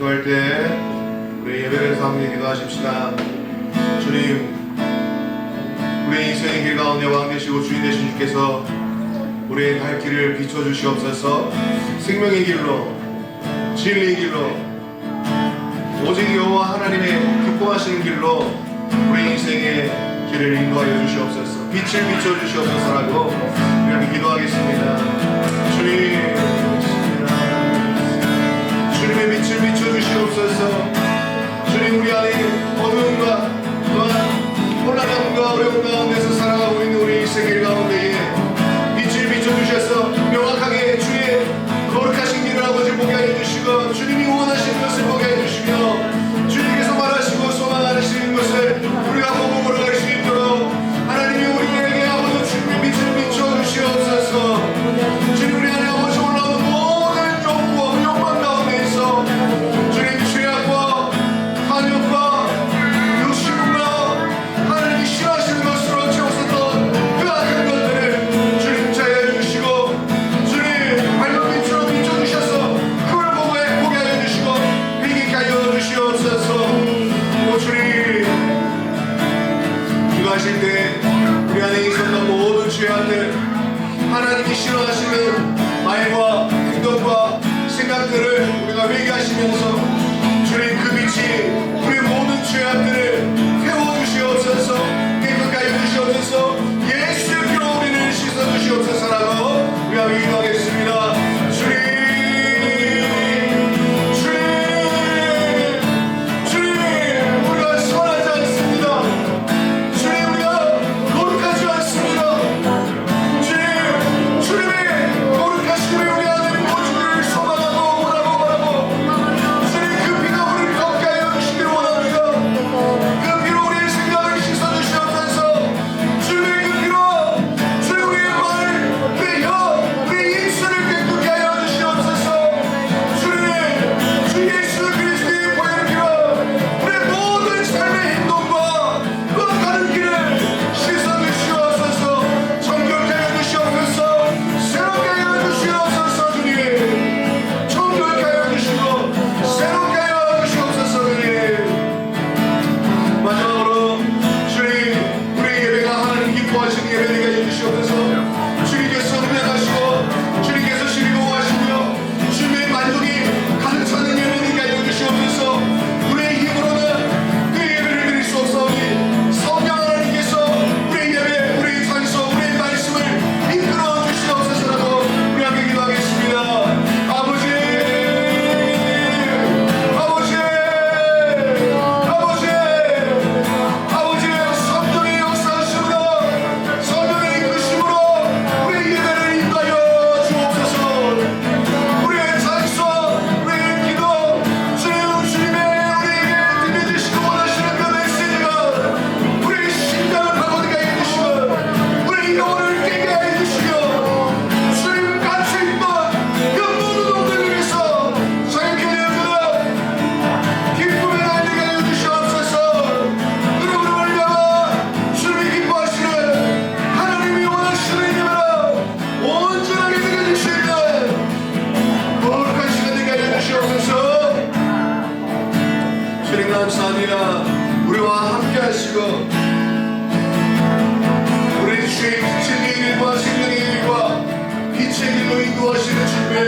기도할 때 우리 예배에서 함께 기도하십시다. 주님, 우리 인생의 길 가운데 왕 되시고 주인 되신 주께서 우리의 갈 길을 비춰주시옵소서. 생명의 길로, 진리의 길로, 오직 여호와 하나님의 기뻐하시는 길로 우리 인생의 길을 인도하여 주시옵소서. 빛을 비춰주시옵소서라고 우리 기도하겠습니다. 주님, 주님의 빛을 비춰주시옵소서. 주님, 우리 안에 어두움과 또한 혼란함과 어려움 가운데서 살아가고 있는 우리 인생의 길 가운데에 빛을 비춰주셔서 명확하게 주의 거룩하신 길을 아버지 보게 하여 주시고, 주님이 원하시는 것을 보게 해 주시며, 주님께서 말하시고 소망하시는 것을 우리가 보고 걸어갈 수 있도록 하나님이 우리에게 아버지 주님의 빛을 비춰주시옵소서. 주님, 우리 안에 아버지 올라오는 모든 욕구와 욕망 가운데에서 주님 죄악과 한욕과 욕심과 하나님이 싫어하시는 것으로 채웠었던 그 악한 것들을 주님 자유해 주시고, 주님 발밑으로 비춰주셔서 그걸 보게 하여 주시고 회개케 하여 주시옵소서. 오 주님, 기도하실 때 우리 안에 있었던 모든 죄악들, 하나님이 싫어하시는 말과 행동과 생각들을 우리가 회개하시면서 주님 그 빛이 우리의 모든 죄악들을 태워주시옵소서. 깨끗하게 하여 주시옵소서. 예수의 피로 우리를 씻어주시옵소서라고 우리 함께 기도하겠습니다. 감사합니다. 우리와 함께 하시고 우리 주의 진리의 길과 생명의 길과 빛의 길로 인도하시는 주님을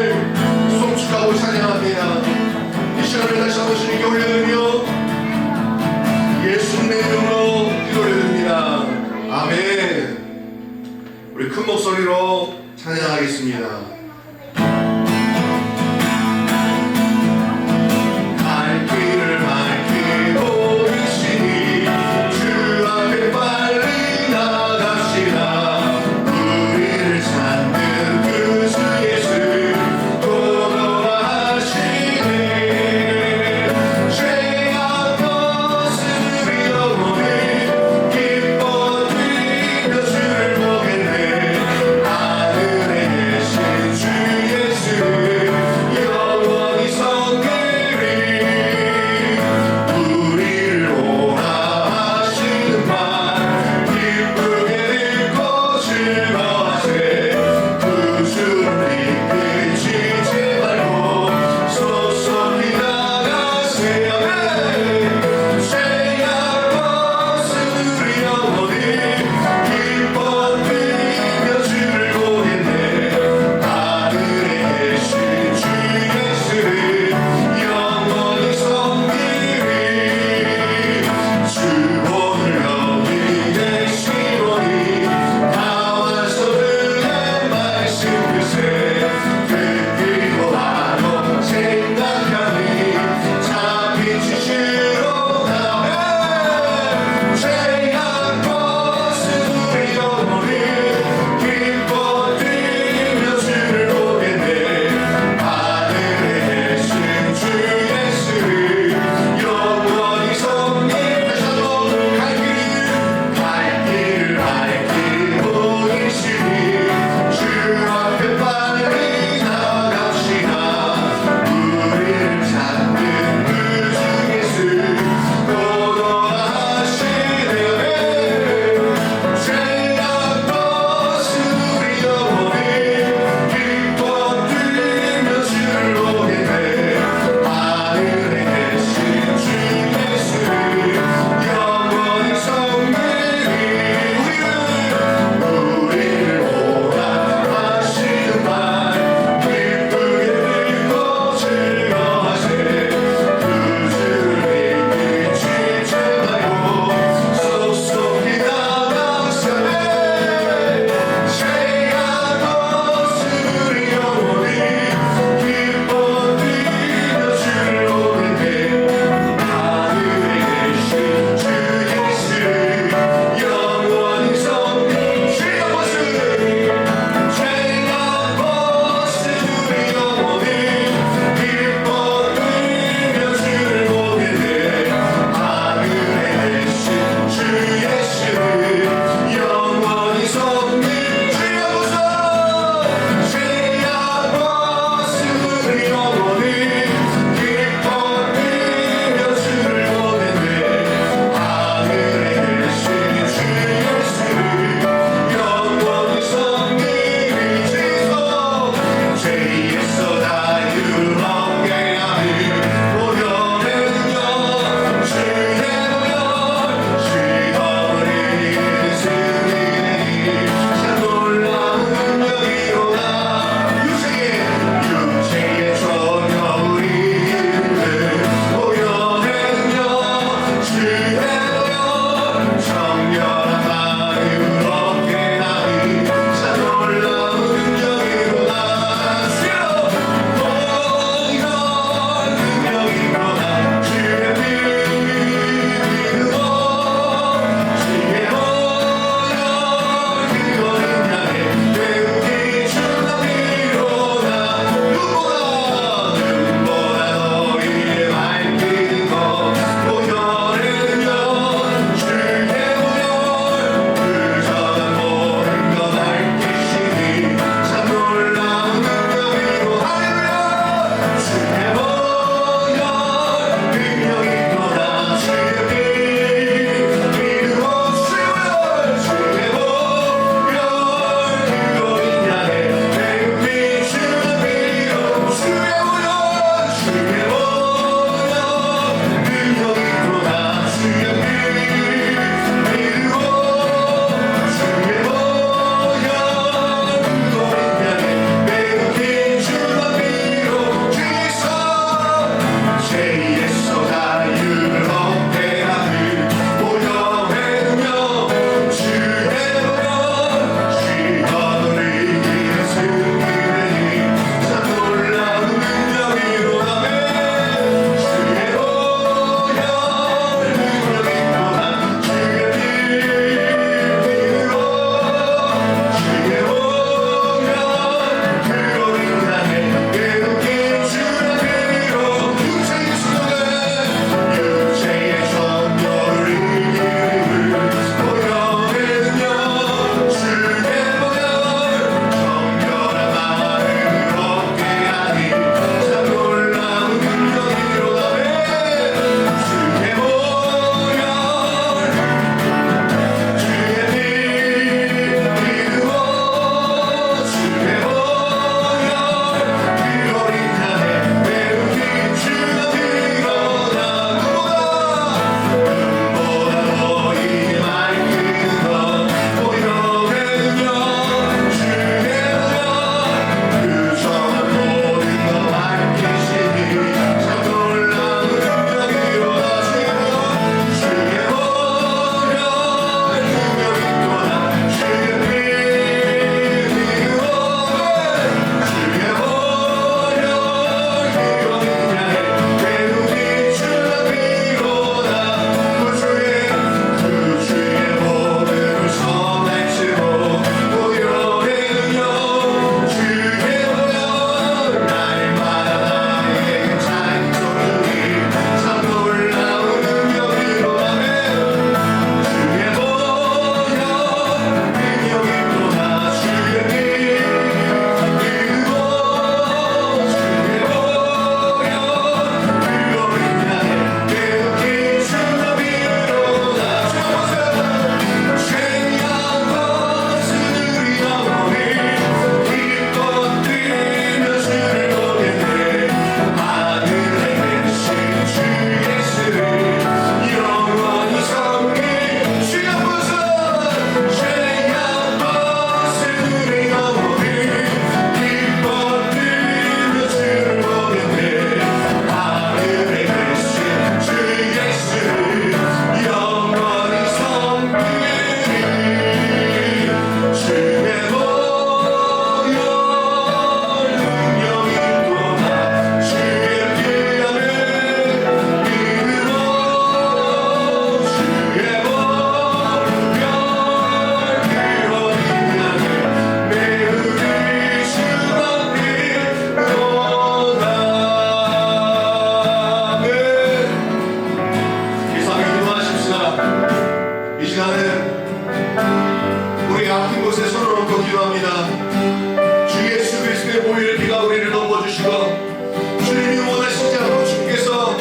송축하고 찬양합니다. 이 시간을 다시 한번 주님께 올려드리며 예수님의 이름으로 기도드립니다. 아멘. 우리 큰 목소리로 찬양하겠습니다. 주를 보겠네. 하늘에 계신 곳에 손을 얹고 기도합니다. 주 예수 그리스도의 보혈의 피가 우리를 덮어주시고 주님이 원하시지 않고 주께서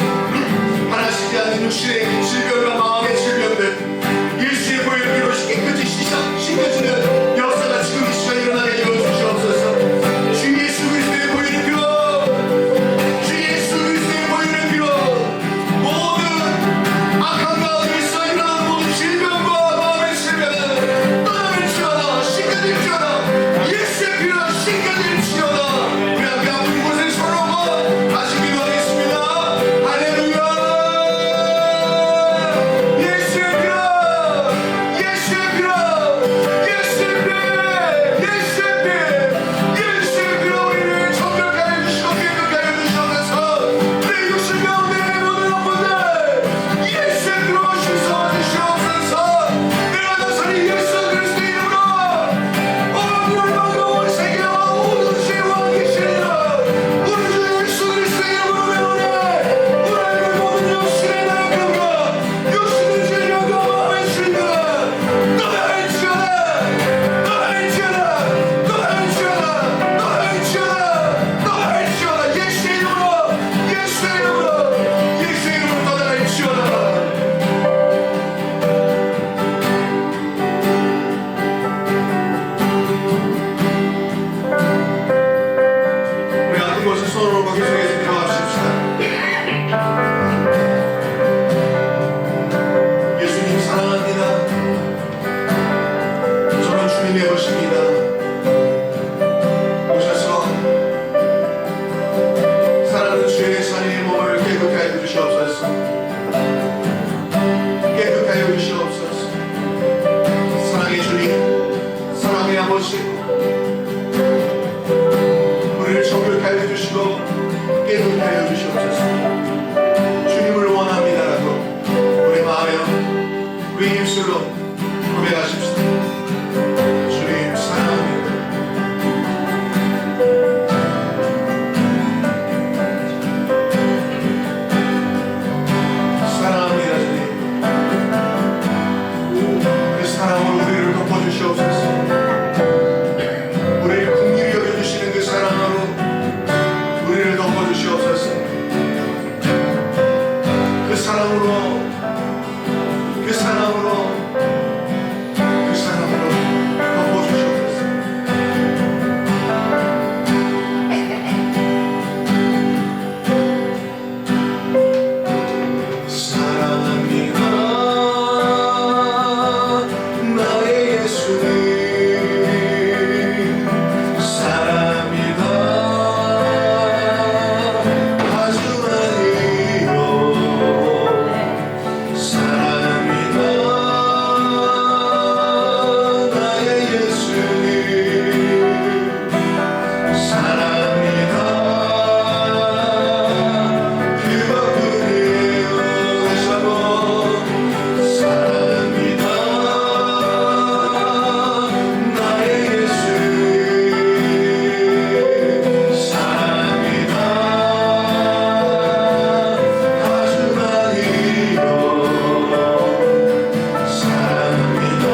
바라시지 않는 육신의 질병과 마음의 질병들 예수의 보혈의 피로 깨끗이 씻겨지는 역사가 지금 이 시간 일어나게 되어 주시옵소서. 주 예수 그리스도의 보혈의 피로 주 예수 그리스도의 보혈의 피로 모든 악한 가운데서 일어나는 모든 질병과 마음의 질병을 떠나면지어다 씻겨질지어다 예수의 피로 씻겨질지어다. 우리 함께 아픈 곳에 손을 얹어 다시 기도하겠습니다. 할렐루야. 예수의 피로 예수의 피로 예수의 피 예수의 피 예수의 피로 우리를 정결케 하여 주시고 깨끗게 하여 주시옵소서. 우리 육신 가운데 모든 아픔들 예수의 피로 씻어 주시옵소서. 내가 나서니 예수 그리스도의 이름으로 오늘 방금 온 세계와 모든 죄와 계시리라. 우리 주 예수 그리스도의 이름으로 명하네. 우리 모든 육신의 나약함과 육신의 죄악과 마음의 질병을 떠나갈지어다 떠나갈지어다 떠나갈지어다 떠나갈지어다 떠나갈지어다. 예수의 이름으로 예수의 이름으로 예수의 이름으로 떠나갈지어다. 우리 아픈 곳에 손을 얹고 계속해서 기도합시다. 예수님 사랑합니다. 저는 주님의 것입니다. 오셔서 사랑하는 주의 자리의 몸을 깨끗게 하여 주시옵소서. 깨끗게 하여 주시옵소서. 사랑의 주님 사랑의 아버지 우리를 정결케 하여 주시고 깨끗게 하여 주시옵소서. 주님을 원합니다라고 우리 마음에 우리 입술로 고백하십시다. 주님 사랑합니다. 사랑합니다 주님. 그 사랑으로 우리를 덮어주시옵소서. 우리를 긍휼히 여겨주시는 그 사랑으로 우리를 덮어주시옵소서. 그 사랑으로 그 사랑으로 그 사랑으로 덮어주시옵소서. 사랑합니다 나의 예수님. 사랑합니다 아주 많이요. 사랑합니다 나의 예수님. 사랑합니다 그것뿐이에요. 다시 한번 사랑합니다 나의 예수님. 사랑합니다 아주 많이요. 사랑합니다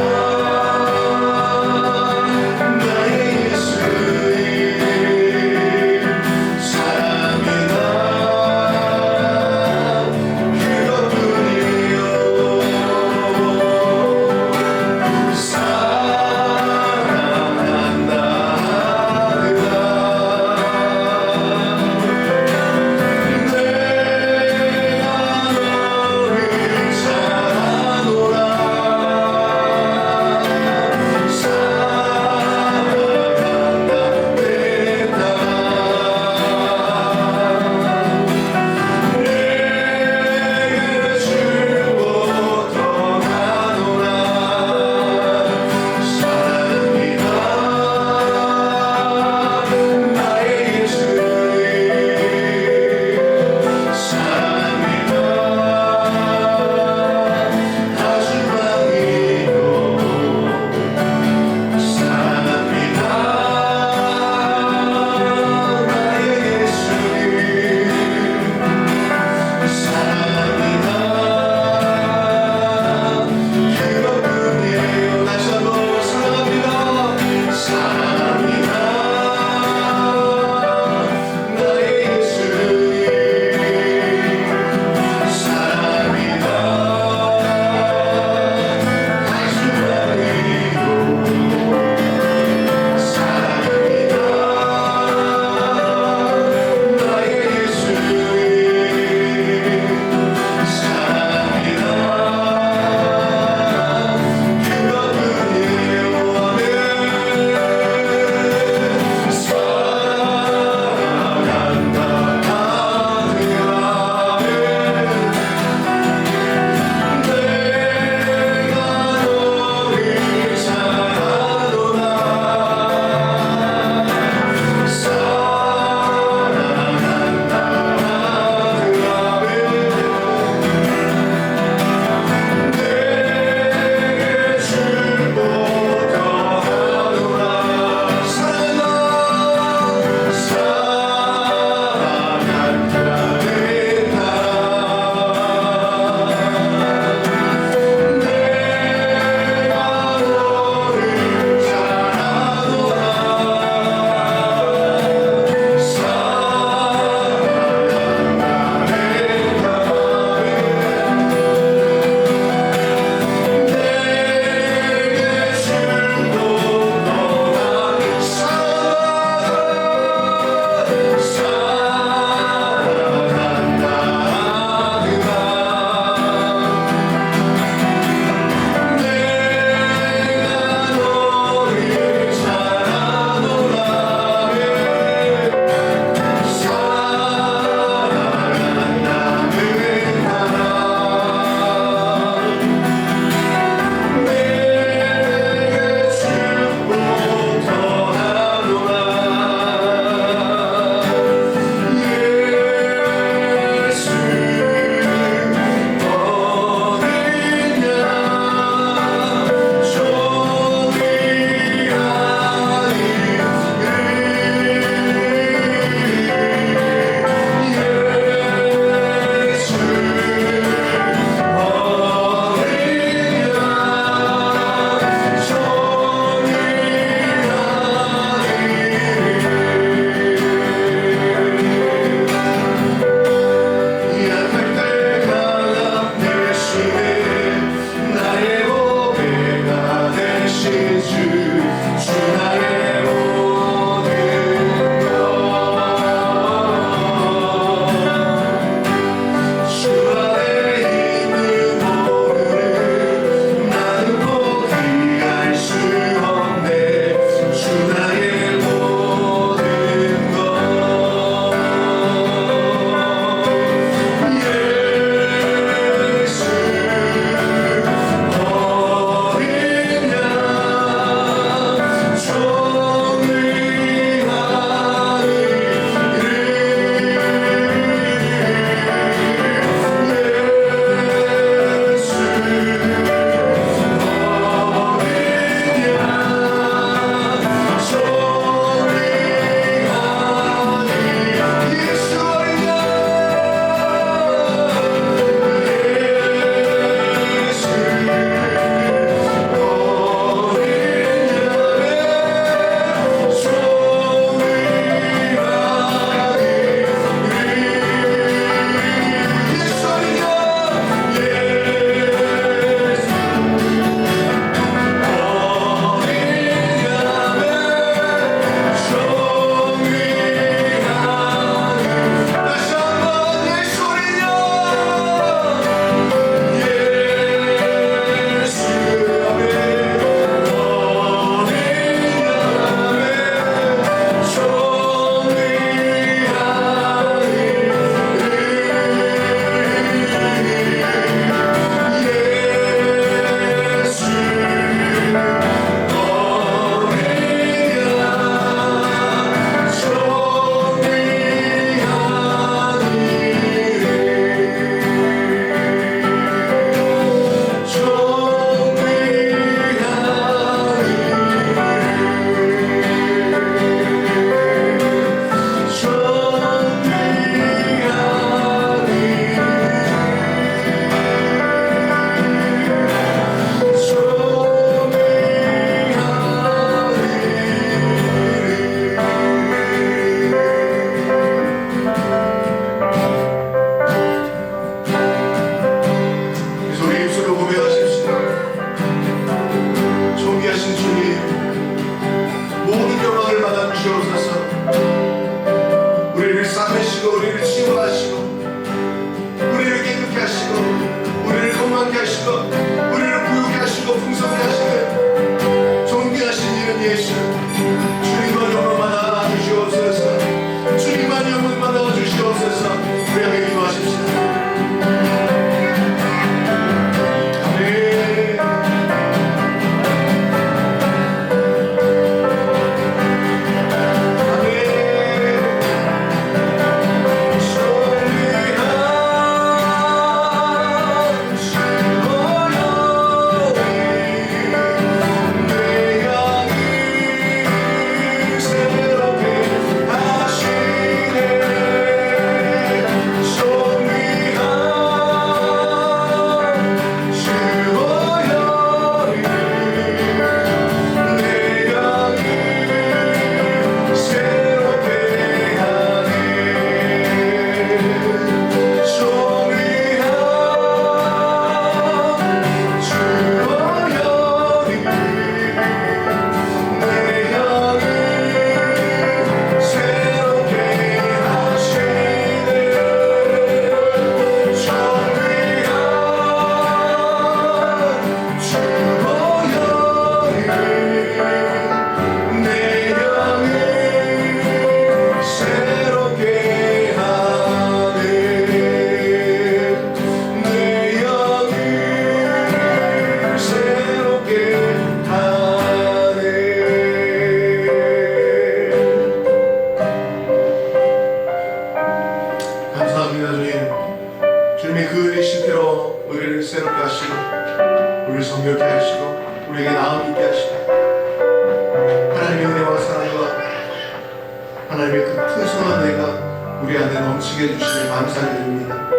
주시게 해주시니 감사를 드립니다.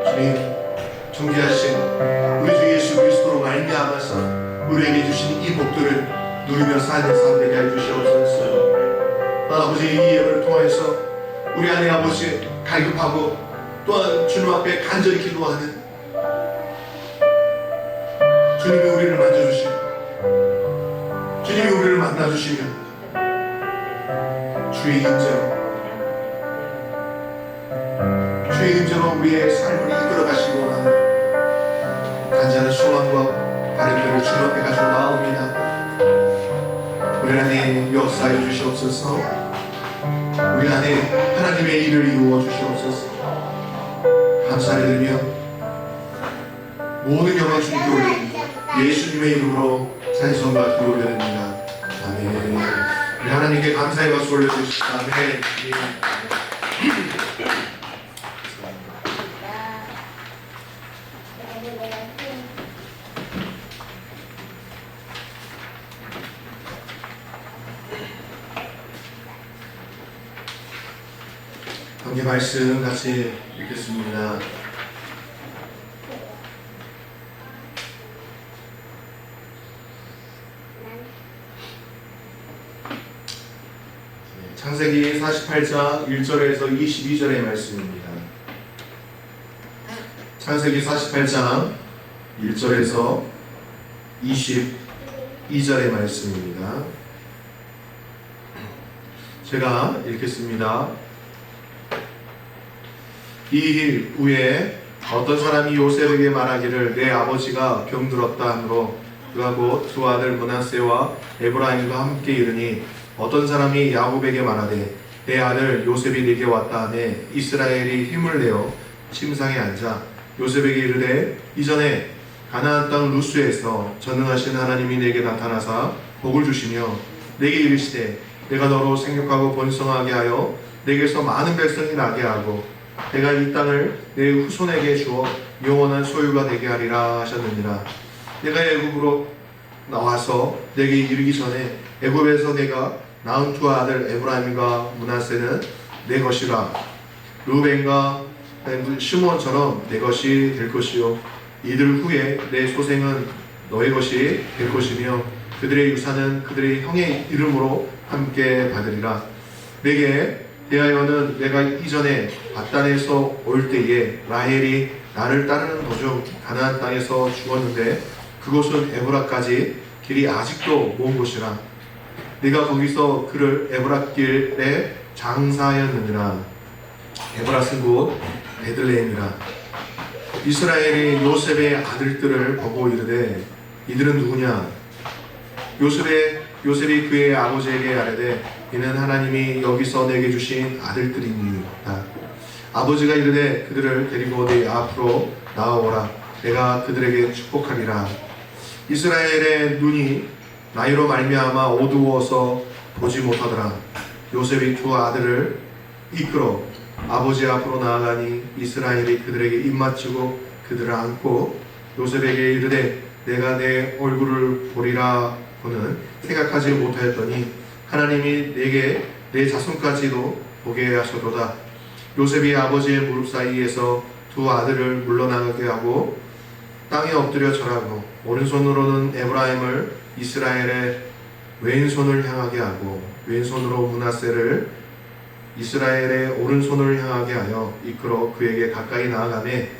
주님, 존귀하신 우리 주 예수 그리스도로 말미암아서 우리에게 주신 이 복들을 누리며 사는 삶 되게 해주시옵소서. 아버지, 이 예배를 통해서 우리 안에 아버지 갈급하고 또한 주님 앞에 간절히 기도하는 주님이 우리를 만져주시고 주님이 우리를 만나주시며 주의 임재로 우리의 삶을 이끌어 가시고 원하는 간절한 소망과 바람들을 주님 앞에 가지고 나옵니다. 우리 안에 역사해 주시옵소서. 우리 안에 하나님의 일을 이루어 주시옵소서. 감사를 드리며 모든 영광 주님께 올립니다. 예수님의 이름으로 찬송과 기도 드립니다. 아멘. 우리 하나님께 감사의 박수 올려주시다. 아멘. 함께 말씀 같이 읽겠습니다. 창세기 48장 1절에서 22절의 말씀입니다. 창세기 48장 1절에서 22절의 말씀입니다. 제가 읽겠습니다. 이 일 후에 어떤 사람이 요셉에게 말하기를 내 아버지가 병들었다 하므로 그가 곧 두 아들 므낫세와 에브라임과 함께 이르니 어떤 사람이 야곱에게 말하되 내 아들 요셉이 내게 왔다 하매 이스라엘이 힘을 내어 침상에 앉아 요셉에게 이르되 이전에 가나안 땅 루스에서 전능하신 하나님이 내게 나타나사 복을 주시며 내게 이르시되 내가 너로 생육하고 번성하게 하여 내게서 많은 백성이 나게 하고 내가 이 땅을 내 후손에게 주어 영원한 소유가 되게 하리라 하셨느니라. 내가 애굽으로 나와서 내게 이르기 전에 애굽에서 내가 낳은 두 아들 에브라임과 므낫세는 내 것이라. 르우벤과 시므온처럼 내 것이 될 것이요 이들 후에 내 소생은 너의 것이 될 것이며 그들의 유산은 그들의 형의 이름으로 함께 받으리라. 내게 대하여는 내가 이전에 밧단에서 올 때에 라헬이 나를 따르는 도중 가나안 땅에서 죽었는데 그곳은 에브라까지 길이 아직도 먼 곳이라. 내가 거기서 그를 에브라길에 장사하였느니라. 에브라는 곧 베들레헴이라. 이스라엘이 요셉의 아들들을 보고 이르되 이들은 누구냐? 요셉이 그의 아버지에게 아뢰되 이는 하나님이 여기서 내게 주신 아들들이니이다. 아버지가 이르되 그들을 데리고 네 앞으로 나아오라. 내가 그들에게 축복하리라. 이스라엘의 눈이 나이로 말미암아 어두워서 보지 못하더라. 요셉이 두 아들을 이끌어 아버지 앞으로 나아가니 이스라엘이 그들에게 입맞추고 그들을 안고 요셉에게 이르되 내가 내 얼굴을 보리라 고는 생각하지 못하였더니 하나님이 내게 내 자손까지도 보게 하셨도다. 요셉이 아버지의 무릎 사이에서 두 아들을 물러나가게 하고 땅에 엎드려 절하고 오른손으로는 에브라임을 이스라엘의 왼손을 향하게 하고 왼손으로 므낫세를 이스라엘의 오른손을 향하게 하여 이끌어 그에게 가까이 나아가매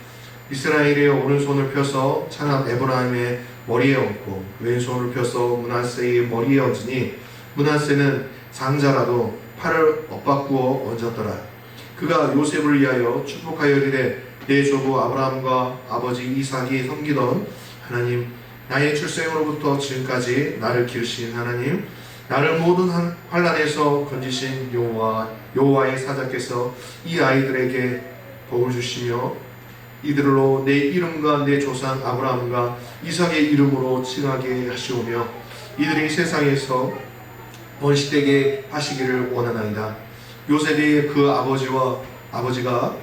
이스라엘의 오른손을 펴서 차남 에브라임의 머리에 얹고 왼손을 펴서 므낫세의 머리에 얹으니 므낫세는 장자라도 팔을 엇바꾸어 얹었더라. 그가 요셉을 위하여 축복하여 이르되 내 조부 아브라함과 아버지 이삭이 섬기던 하나님, 나의 출생으로부터 지금까지 나를 기르신 하나님, 나를 모든 환난에서 건지신 여호와의 사자께서 이 아이들에게 복을 주시며 이들로 내 이름과 내 조상 아브라함과 이삭의 이름으로 칭하게 하시오며 이들이 세상에서 번식되게 하시기를 원하나이다. 요셉이 그 아버지가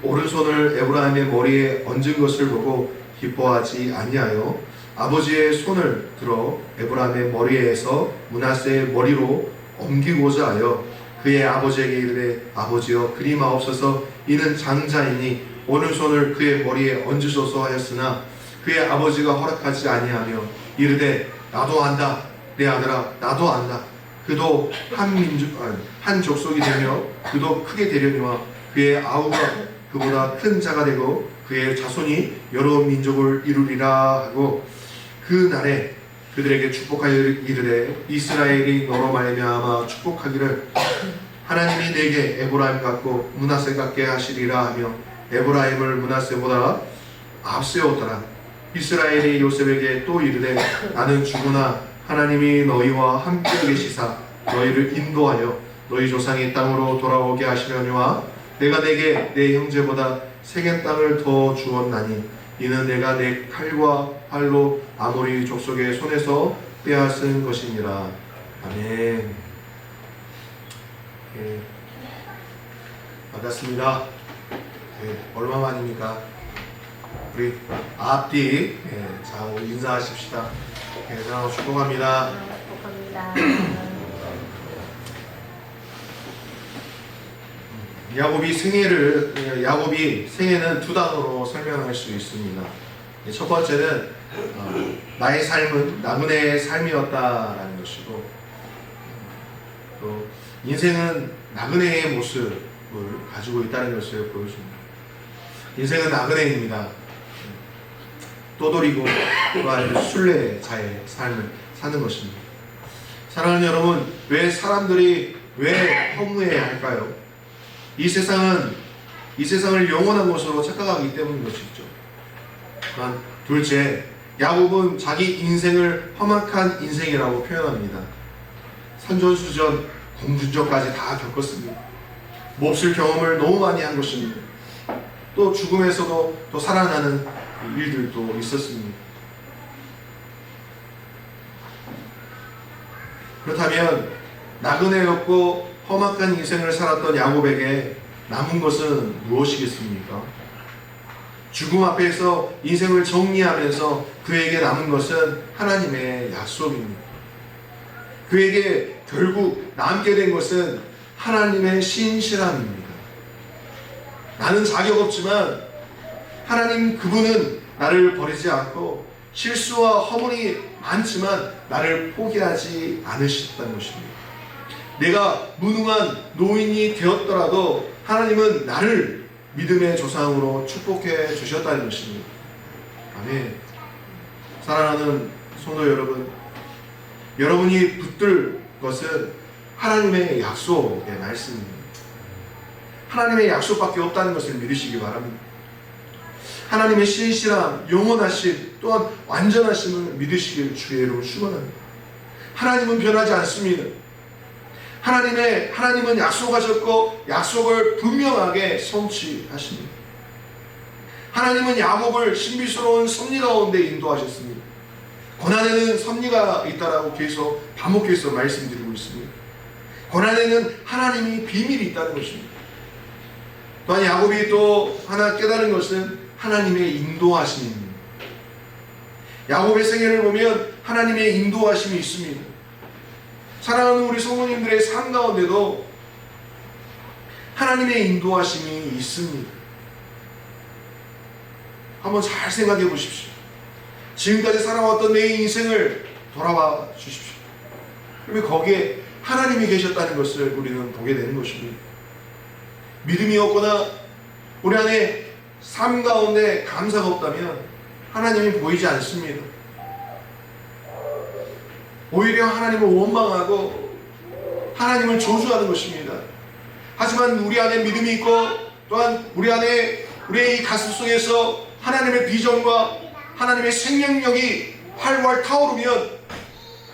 오른손을 에브라임의 머리에 얹은 것을 보고 기뻐하지 아니하여 아버지의 손을 들어 에브라임의 머리에서 므낫세의 머리로 옮기고자 하여 그의 아버지에게 이르되 아버지여 그리마옵소서 이는 장자이니 오른손을 그의 머리에 얹으소서 하였으나 그의 아버지가 허락하지 아니하며 이르되 나도 안다 내 아들아 나도 안다 그도 한 족속이 되며 그도 크게 되려니와 그의 아우가 그보다 큰 자가 되고 그의 자손이 여러 민족을 이루리라 하고 그 날에 그들에게 축복하여 이르되 이스라엘이 너로 말미암아 축복하기를 하나님이 내게 에브라임 같고 므낫세 같게 하시리라 하며 에브라임을 므낫세보다 앞세웠더라. 이스라엘이 요셉에게 또 이르되 나는 죽으나 하나님이 너희와 함께 계시사 너희를 인도하여 너희 조상의 땅으로 돌아오게 하시려니와 내가 내게 내 형제보다 세겜 땅을 더 주었나니 이는 내가 내 칼과 활로 아모리 족속의 손에서 빼앗은 것이니라. 아멘. 예. 반갑습니다. 예, 얼마만입니까? 우리 앞뒤 자 우리 인사하십시다. 자 축복합니다. 축복합니다. 야곱이 생애는 두 단어로 설명할 수 있습니다. 첫 번째는 나의 삶은 나그네의 삶이었다라는 것이고 또 인생은 나그네의 모습을 가지고 있다는 것을 보여줍니다. 인생은 나그네입니다. 떠돌이고 또한 순례자의 삶을 사는 것입니다. 사랑하는 여러분, 왜 사람들이 왜 허무해야 할까요? 이 세상을 영원한 것으로 착각하기 때문인 것이죠. 또한 둘째, 야곱은 자기 인생을 험악한 인생이라고 표현합니다. 산전수전, 공준전까지 다 겪었습니다. 몹쓸 경험을 너무 많이 한 것입니다. 또 죽음에서도 또 살아나는 일들도 있었습니다. 그렇다면 나그네였고 험악한 인생을 살았던 야곱에게 남은 것은 무엇이겠습니까? 죽음 앞에서 인생을 정리하면서 그에게 남은 것은 하나님의 약속입니다. 그에게 결국 남게 된 것은 하나님의 신실함입니다. 나는 자격 없지만 하나님 그분은 나를 버리지 않고 실수와 허물이 많지만 나를 포기하지 않으셨다는 것입니다. 내가 무능한 노인이 되었더라도 하나님은 나를 믿음의 조상으로 축복해 주셨다는 것입니다. 아멘. 사랑하는 성도 여러분, 여러분이 붙들 것은 하나님의 약속의 말씀입니다. 하나님의 약속밖에 없다는 것을 믿으시기 바랍니다. 하나님의 신실함, 영원하심, 또한 완전하심을 믿으시길 주의 이름으로 축원합니다. 하나님은 변하지 않습니다. 하나님은 약속하셨고 약속을 분명하게 성취하십니다. 하나님은 야곱을 신비스러운 섭리 가운데 인도하셨습니다. 고난에는 섭리가 있다라고 계속 반복해서 말씀드리고 있습니다. 고난에는 하나님이 비밀이 있다는 것입니다. 또한 야곱이 또 하나 깨달은 것은 하나님의 인도하심입니다. 야곱의 생애를 보면 하나님의 인도하심이 있습니다. 사랑하는 우리 성도님들의 삶 가운데도 하나님의 인도하심이 있습니다. 한번 잘 생각해 보십시오. 지금까지 살아왔던 내 인생을 돌아봐 주십시오. 그러면 거기에 하나님이 계셨다는 것을 우리는 보게 되는 것입니다. 믿음이 없거나 우리 안에 삶 가운데 감사가 없다면 하나님이 보이지 않습니다. 오히려 하나님을 원망하고 하나님을 저주하는 것입니다. 하지만 우리 안에 믿음이 있고 또한 우리의 이 가슴 속에서 하나님의 비전과 하나님의 생명력이 활활 타오르면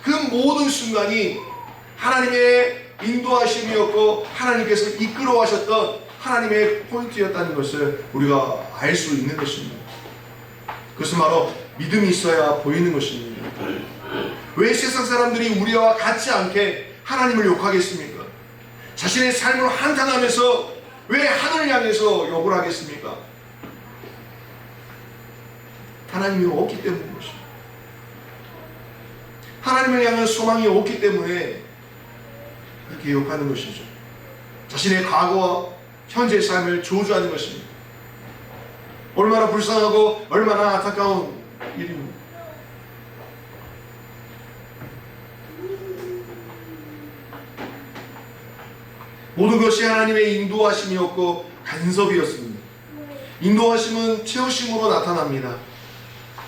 그 모든 순간이 하나님의 인도하심이었고 하나님께서 이끌어 가셨던 하나님의 포인트였다는 것을 우리가 알 수 있는 것입니다. 그것은 바로 믿음이 있어야 보이는 것입니다. 왜 세상 사람들이 우리와 같지 않게 하나님을 욕하겠습니까? 자신의 삶으로 한탄하면서 왜 하늘을 향해서 욕을 하겠습니까? 하나님이 없기 때문인 것입니다. 하나님을 향한 소망이 없기 때문에 그렇게 욕하는 것이죠. 자신의 과거와 현재의 삶을 저주하는 것입니다. 얼마나 불쌍하고 얼마나 안타까운 일입니다. 모든 것이 하나님의 인도하심이었고 간섭이었습니다. 인도하심은 채우심으로 나타납니다.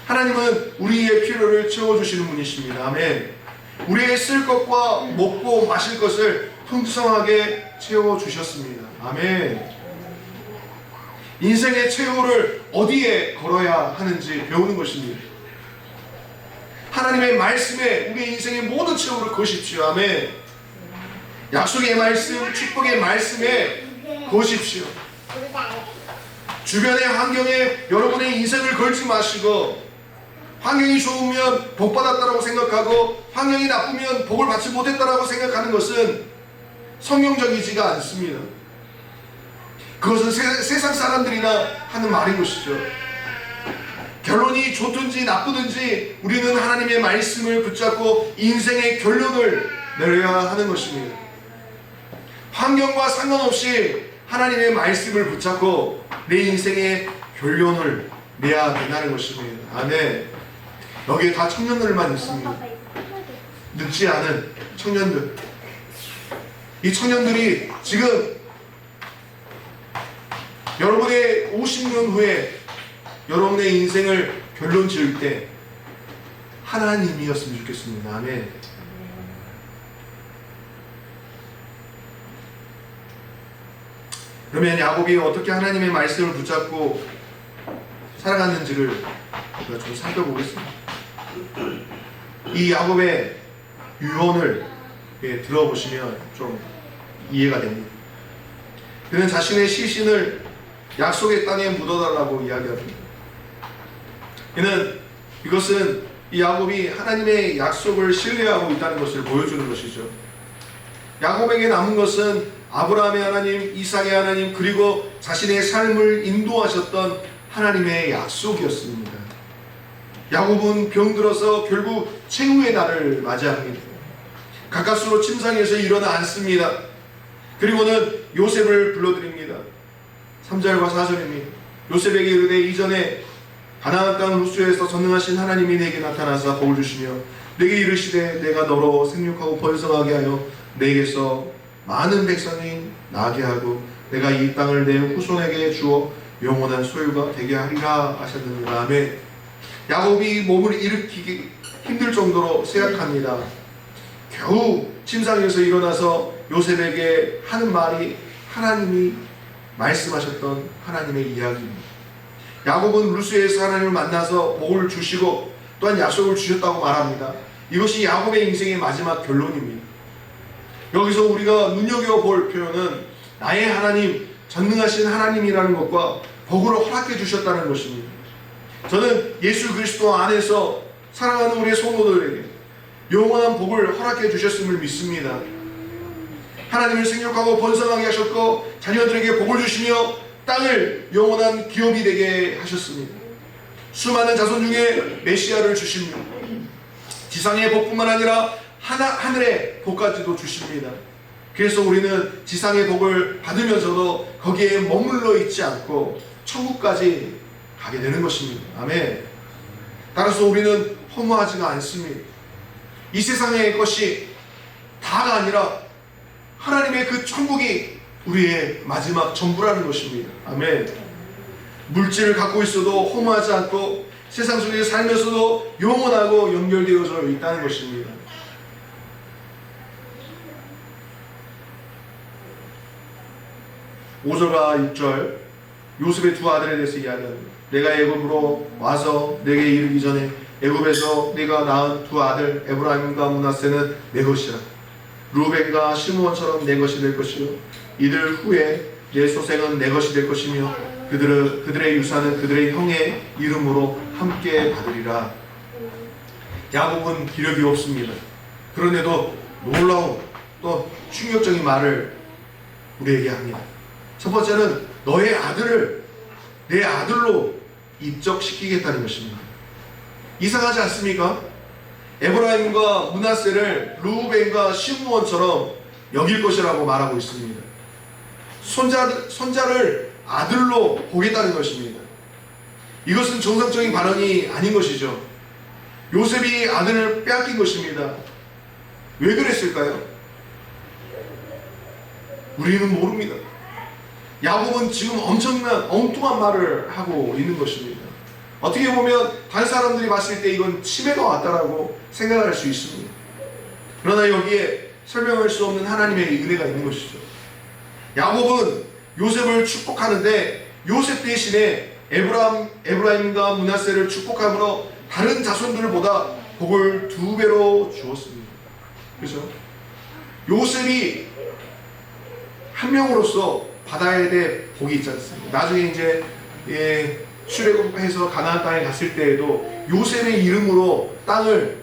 하나님은 우리의 필요를 채워주시는 분이십니다. 아멘. 우리의 쓸 것과 먹고 마실 것을 풍성하게 채워주셨습니다. 아멘. 인생의 최후를 어디에 걸어야 하는지 배우는 것입니다. 하나님의 말씀에 우리의 인생의 모든 최후를 거십시오. 아멘. 약속의 말씀, 축복의 말씀에 거십시오. 주변의 환경에 여러분의 인생을 걸지 마시고, 환경이 좋으면 복 받았다라고 생각하고 환경이 나쁘면 복을 받지 못했다라고 생각하는 것은 성경적이지가 않습니다. 그것은 세상 사람들이나 하는 말인 것이죠. 결론이 좋든지 나쁘든지 우리는 하나님의 말씀을 붙잡고 인생의 결론을 내려야 하는 것입니다. 환경과 상관없이 하나님의 말씀을 붙잡고 내 인생의 결론을 내야 된다는 것입니다. 아멘. 여기에 다 청년들만 있습니다. 늙지 않은 청년들. 이 청년들이 지금 여러분의 50년 후에 여러분의 인생을 결론 지을 때 하나님이었으면 좋겠습니다. 아멘. 그러면 야곱이 어떻게 하나님의 말씀을 붙잡고 살아갔는지를 우리가 좀 살펴보겠습니다. 이 야곱의 유언을 들어보시면 좀 이해가 됩니다. 그는 자신의 시신을 약속의 땅에 묻어달라고 이야기합니다. 그는 이것은 이 야곱이 하나님의 약속을 신뢰하고 있다는 것을 보여주는 것이죠. 야곱에게 남은 것은 아브라함의 하나님, 이삭의 하나님, 그리고 자신의 삶을 인도하셨던 하나님의 약속이었습니다. 야곱은 병들어서 결국 최후의 날을 맞이합니다. 가까스로 침상에서 일어나 앉습니다. 그리고는 요셉을 불러드립니다. 3절과 4절입니다. 요셉에게 이르되 이전에 가나안 땅 루스에서 전능하신 하나님이 내게 나타나사 복을 주시며 내게 이르시되 내가 너로 생육하고 번성하게 하여 내게서 많은 백성이 나게 하고 내가 이 땅을 내 후손에게 주어 영원한 소유가 되게 하리라 하셨느니라. 아멘. 야곱이 몸을 일으키기 힘들 정도로 쇠약합니다. 겨우 침상에서 일어나서 요셉에게 하는 말이 하나님이 말씀하셨던 하나님의 이야기입니다. 야곱은 루스에서 하나님을 만나서 복을 주시고 또한 약속을 주셨다고 말합니다. 이것이 야곱의 인생의 마지막 결론입니다. 여기서 우리가 눈여겨볼 표현은 나의 하나님, 전능하신 하나님이라는 것과 복을 허락해 주셨다는 것입니다. 저는 예수 그리스도 안에서 사랑하는 우리의 성도들에게 영원한 복을 허락해 주셨음을 믿습니다. 하나님을 생육하고 번성하게 하셨고 자녀들에게 복을 주시며 땅을 영원한 기업이 되게 하셨습니다. 수많은 자손 중에 메시아를 주십니다. 지상의 복뿐만 아니라 하늘의 복까지도 주십니다. 그래서 우리는 지상의 복을 받으면서도 거기에 머물러 있지 않고 천국까지 가게 되는 것입니다. 아멘. 따라서 우리는 허무하지가 않습니다. 이 세상의 것이 다가 아니라 하나님의 그 천국이 우리의 마지막 전부라는 것입니다. 아멘. 물질을 갖고 있어도 허무하지 않고 세상 속에 살면서도 영원하고 연결되어져 있다는 것입니다. (5절과 6절) 요셉의 두 아들에 대해서 이야기합니다. 내가 애굽으로 와서 내게 이르기 전에 애굽에서 내가 낳은 두 아들 에브라임과 므낫세는 내 것이라. 루벤과 시므온처럼 내 것이 될 것이요 이들 후에 내 소생은 내 것이 될 것이며 그들의 유산은 그들의 형의 이름으로 함께 받으리라. 야곱은 기력이 없습니다. 그런데도 놀라운 또 충격적인 말을 우리에게 합니다. 첫 번째는 너의 아들을 내 아들로 입적시키겠다는 것입니다. 이상하지 않습니까? 에브라임과 므낫세를 루벤과 시므온처럼 여길 것이라고 말하고 있습니다. 손자를 아들로 보겠다는 것입니다. 이것은 정상적인 발언이 아닌 것이죠. 요셉이 아들을 빼앗긴 것입니다. 왜 그랬을까요? 우리는 모릅니다. 야곱은 지금 엄청난 엉뚱한 말을 하고 있는 것입니다. 어떻게 보면 다른 사람들이 봤을 때 이건 치매가 왔다라고 생각할 수 있습니다. 그러나 여기에 설명할 수 없는 하나님의 은혜가 있는 것이죠. 야곱은 요셉을 축복하는데 요셉 대신에 에브라임과 므낫세를 축복함으로 다른 자손들보다 복을 2배로 주었습니다. 그렇죠? 요셉이 한 명으로서 받아야 될 복이 있지 않습니까? 나중에 이제 출애굽해서 가나안 땅에 갔을 때에도 요셉의 이름으로 땅을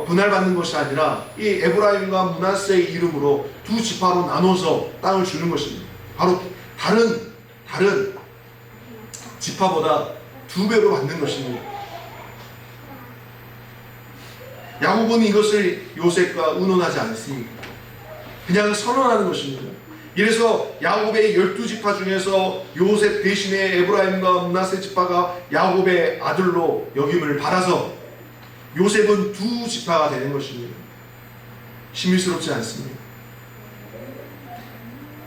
분할받는 것이 아니라 이 에브라임과 므낫세의 이름으로 2지파로 나눠서 땅을 주는 것입니다. 바로 다른 지파보다 2배로 받는 것입니다. 야곱은 이것을 요셉과 의논하지 않습니다. 그냥 선언하는 것입니다. 이래서 야곱의 12지파 중에서 요셉 대신에 에브라임과 므낫세 지파가 야곱의 아들로 여김을 받아서 요셉은 2지파가 되는 것입니다. 신비스럽지 않습니다.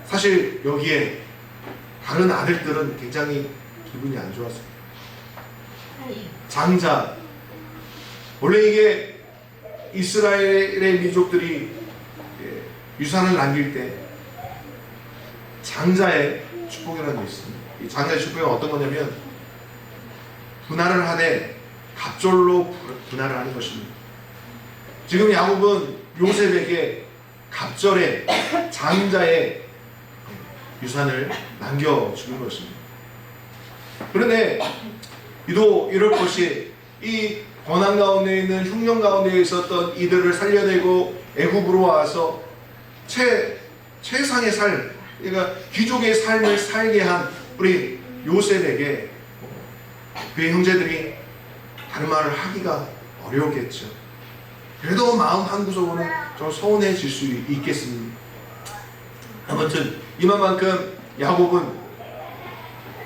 사실 여기에 다른 아들들은 굉장히 기분이 안 좋았어요. 장자, 원래 이게 이스라엘의 민족들이 유산을 남길 때 장자의 축복이라는 게 있습니다. 이 장자의 축복은 어떤 거냐면 분할을 하되 갑절로 분할을 하는 것입니다. 지금 야곱은 요셉에게 갑절의 장자의 유산을 남겨주는 것입니다. 그런데 이럴 것이 이 고난 가운데 있는 흉년 가운데 있었던 이들을 살려내고 애굽으로 와서 최상의 삶, 그러니까 귀족의 삶을 살게 한 우리 요셉에게 그의 형제들이 다른 말을 하기가 어려웠겠죠. 그래도 마음 한구석으로는 좀 서운해질 수 있겠습니다. 아무튼 이만큼 야곱은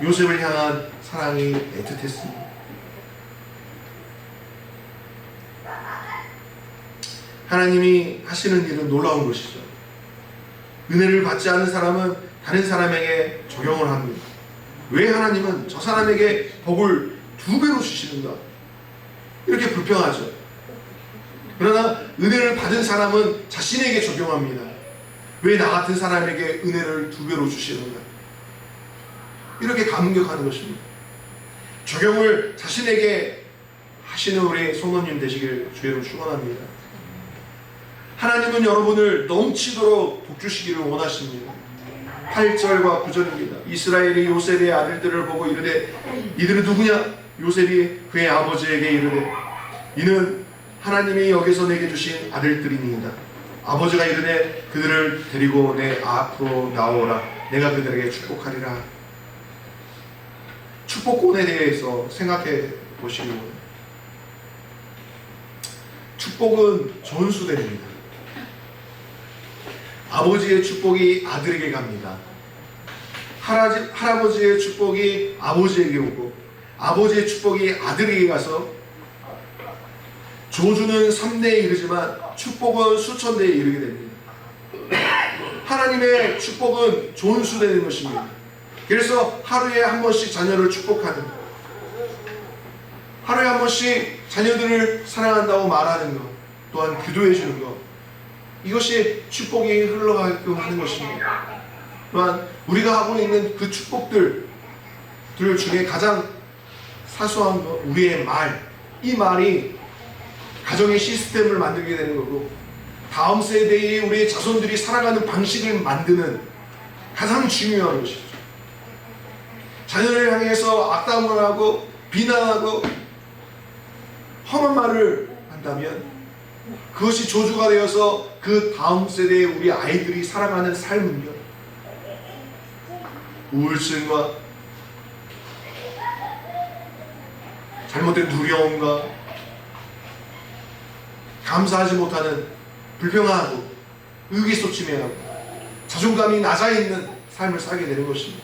요셉을 향한 사랑이 애틋했습니다. 하나님이 하시는 일은 놀라운 것이죠. 은혜를 받지 않은 사람은 다른 사람에게 적용을 합니다. 왜 하나님은 저 사람에게 복을 2배로 주시는가? 이렇게 불평하죠. 그러나 은혜를 받은 사람은 자신에게 적용합니다. 왜 나 같은 사람에게 은혜를 2배로 주시는가? 이렇게 감격하는 것입니다. 적용을 자신에게 하시는 우리 성도님 되시길 주의로 축원합니다. 하나님은 여러분을 넘치도록 복주시기를 원하십니다. 8절과 9절입니다. 이스라엘이 요셉의 아들들을 보고 이르되 이들은 누구냐? 요셉이 그의 아버지에게 이르되 이는 하나님이 여기서 내게 주신 아들들이니이다. 아버지가 이르되 그들을 데리고 내 앞으로 나오라. 내가 그들에게 축복하리라. 축복권에 대해서 생각해 보시기 바랍니다. 축복은 전수됩니다. 아버지의 축복이 아들에게 갑니다. 할아버지의 축복이 아버지에게 오고 아버지의 축복이 아들에게 가서 저주는 3대에 이르지만 축복은 수천 대에 이르게 됩니다. 하나님의 축복은 전수되는 것입니다. 그래서 하루에 한 번씩 자녀를 축복하는 것, 하루에 한 번씩 자녀들을 사랑한다고 말하는 것, 또한 기도해 주는 것, 이것이 축복이 흘러가게끔 하는 것입니다. 또한 우리가 하고 있는 그 축복들 중에 가장 사소한 것, 우리의 말, 이 말이 가정의 시스템을 만들게 되는 거고 다음 세대의 우리의 자손들이 살아가는 방식을 만드는 가장 중요한 것이죠. 자녀를 향해서 악담을 하고 비난하고 험한 말을 한다면 그것이 조주가 되어서 그 다음 세대의 우리 아이들이 살아가는 삶은요, 우울증과 잘못된 두려움과 감사하지 못하는 불평하고 의기소침해하고 자존감이 낮아있는 삶을 살게 되는 것입니다.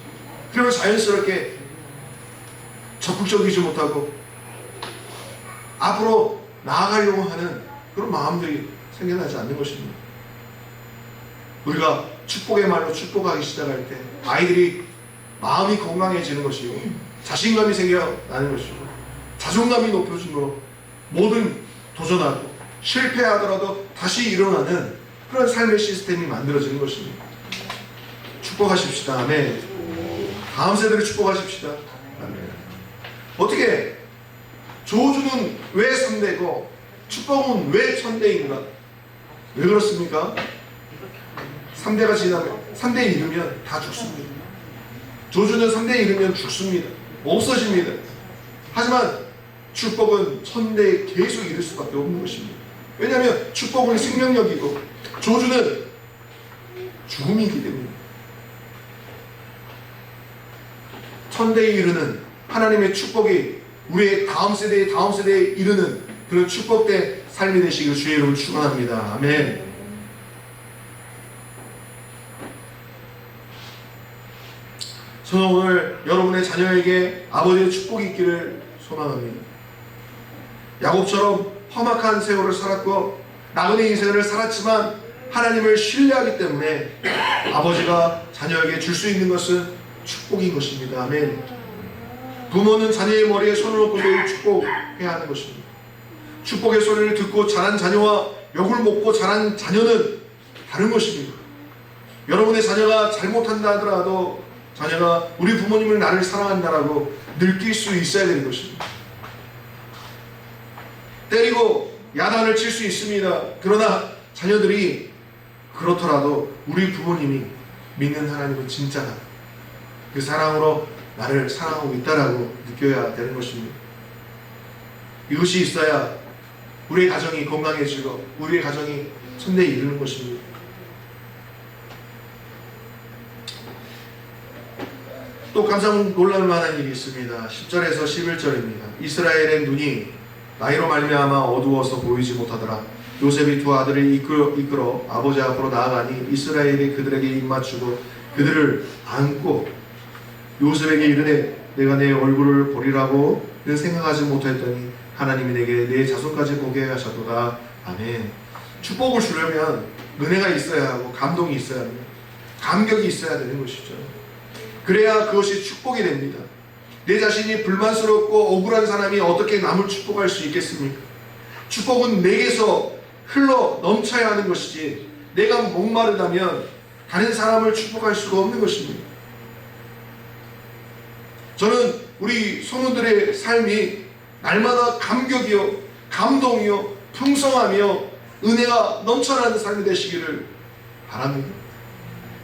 그러면 자연스럽게 적극적이지 못하고 앞으로 나아가려고 하는 그런 마음들이 생겨나지 않는 것입니다. 우리가 축복의 말로 축복하기 시작할 때 아이들이 마음이 건강해지는 것이고 자신감이 생겨나는 것이고 자존감이 높여지므로 뭐든 도전하고 실패하더라도 다시 일어나는 그런 삶의 시스템이 만들어지는 것입니다. 축복하십시다. 아멘. 다음 세대를 축복하십시다. 아멘. 어떻게 저주는 왜 3대고 축복은 왜 1000대인가? 왜 그렇습니까? 3대가 지나면 3대에 이르면 다 죽습니다. 저주는 3대에 이르면 죽습니다. 없어집니다. 하지만 축복은 1000대에 계속 이를 수밖에 없는 것입니다. 왜냐하면 축복은 생명력이고 저주는 죽음이기 때문에 1000대에 이르는 하나님의 축복이 우리의 다음 세대에 이르는 그런 축복된 삶이 되시길 주의 이름으로 축원합니다. 아멘. 저는 오늘 여러분의 자녀에게 아버지의 축복이 있기를 소망합니다. 야곱처럼 험악한 세월을 살았고 나그네 인생을 살았지만 하나님을 신뢰하기 때문에 아버지가 자녀에게 줄 수 있는 것은 축복인 것입니다. 아멘. 부모는 자녀의 머리에 손을 얹고 매일 축복해야 하는 것입니다. 축복의 소리를 듣고 자란 자녀와 욕을 먹고 자란 자녀는 다른 것입니다. 여러분의 자녀가 잘못한다 하더라도 자녀가 우리 부모님을 나를 사랑한다라고 느낄 수 있어야 되는 것입니다. 때리고 야단을 칠 수 있습니다. 그러나 자녀들이 그렇더라도 우리 부모님이 믿는 하나님은 진짜다. 그 사랑으로 나를 사랑하고 있다라고 느껴야 되는 것입니다. 이것이 있어야 우리의 가정이 건강해지고 우리의 가정이 1000대에 이르는 것입니다. 또 깜짝 놀랄 만한 일이 있습니다. 10절에서 11절입니다. 이스라엘의 눈이 나이로 말미암아 어두워서 보이지 못하더라. 요셉이 두 아들을 이끌어 아버지 앞으로 나아가니 이스라엘이 그들에게 입맞추고 그들을 안고 요셉에게 이르되 내가 내 얼굴을 보리라고는 생각하지 못했더니 하나님이 내게 내 자손까지 보게 하셨도다. 아멘. 축복을 주려면 은혜가 있어야 하고 감동이 있어야 합니다. 감격이 있어야 되는 것이죠. 그래야 그것이 축복이 됩니다. 내 자신이 불만스럽고 억울한 사람이 어떻게 남을 축복할 수 있겠습니까? 축복은 내게서 흘러 넘쳐야 하는 것이지 내가 목마르다면 다른 사람을 축복할 수가 없는 것입니다. 저는 우리 소문들의 삶이 날마다 감격이요 감동이요 풍성하며 은혜가 넘쳐나는 삶이 되시기를 바랍니다.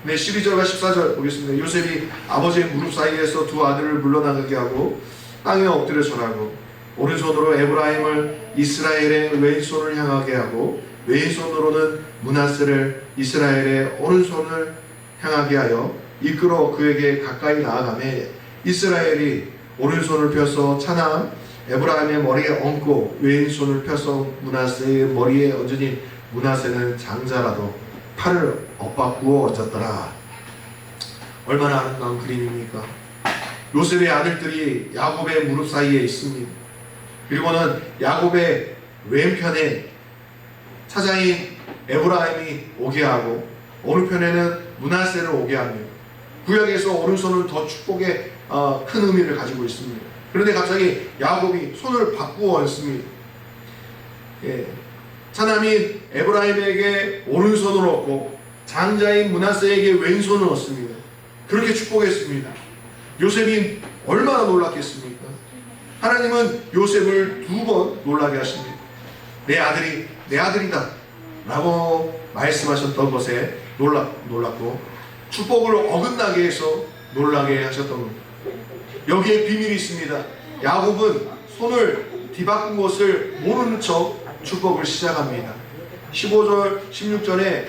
네, 12절과 14절 보겠습니다. 요셉이 아버지의 무릎 사이에서 두 아들을 물러나가게 하고 땅에 엎드려 절하고 오른손으로 에브라임을 이스라엘의 왼손을 향하게 하고 왼손으로는 므낫세를 이스라엘의 오른손을 향하게 하여 이끌어 그에게 가까이 나아가매 이스라엘이 오른손을 펴서 차나 에브라임의 머리에 얹고 왼손을 펴서 므낫세의 머리에 얹으니 므낫세는 장자라도 팔을 엇바꾸어 얹었더라. 얼마나 아름다운 그림입니까? 요셉의 아들들이 야곱의 무릎 사이에 있습니다. 그리고는 야곱의 왼편에 차자인 에브라임이 오게 하고 오른편에는 므낫세를 오게 합니다. 구약에서 오른손은 더 축복의 큰 의미를 가지고 있습니다. 그런데 갑자기 야곱이 손을 바꾸어 얹습니다. 차남인 에브라임에게 오른손을 얻고 장자인 므낫세에게 왼손을 얻습니다. 그렇게 축복했습니다. 요셉이 얼마나 놀랐겠습니까? 하나님은 요셉을 2번 놀라게 하십니다. 내 아들이 내 아들이다 라고 말씀하셨던 것에 놀랐고 축복을 어긋나게 해서 놀라게 하셨던 겁니다. 여기에 비밀이 있습니다. 야곱은 손을 뒤바꾼 것을 모르는 척 축복을 시작합니다. 15절 16절에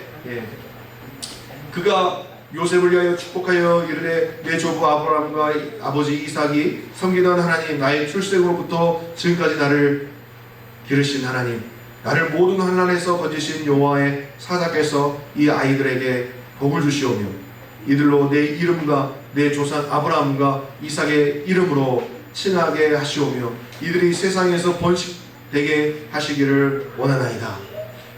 그가 요셉을 위하여 축복하여 이르되 내 조부 아브라함과 아버지 이삭이 섬기던 하나님 나의 출생으로부터 지금까지 나를 기르신 하나님 나를 모든 환난에서 건지신 여호와의 사자께서 이 아이들에게 복을 주시오며 이들로 내 이름과 내 조상 아브라함과 이삭의 이름으로 칭하게 하시오며 이들이 세상에서 번식되게 하시기를 원하나이다.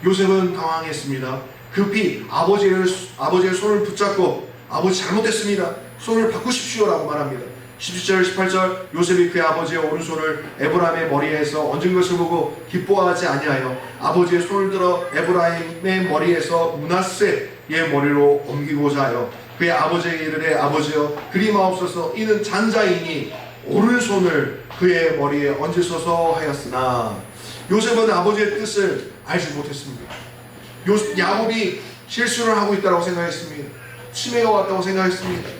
요셉은 당황했습니다. 급히 아버지의 손을 붙잡고 아버지 잘못했습니다. 손을 바꾸십시오라고 말합니다. 17절 18절 요셉이 그의 아버지의 오른손을 에브라임의 머리에서 얹은 것을 보고 기뻐하지 아니하여 아버지의 손을 들어 에브라임의 머리에서 므낫세의 머리로 옮기고자 하여 그의 아버지에게 이르되 아버지여 그리 마옵소서 이는 장자이니 오른손을 그의 머리에 얹으소서 하였으나 요셉은 아버지의 뜻을 알지 못했습니다. 야곱이 실수를 하고 있다고 생각했습니다. 치매가 왔다고 생각했습니다.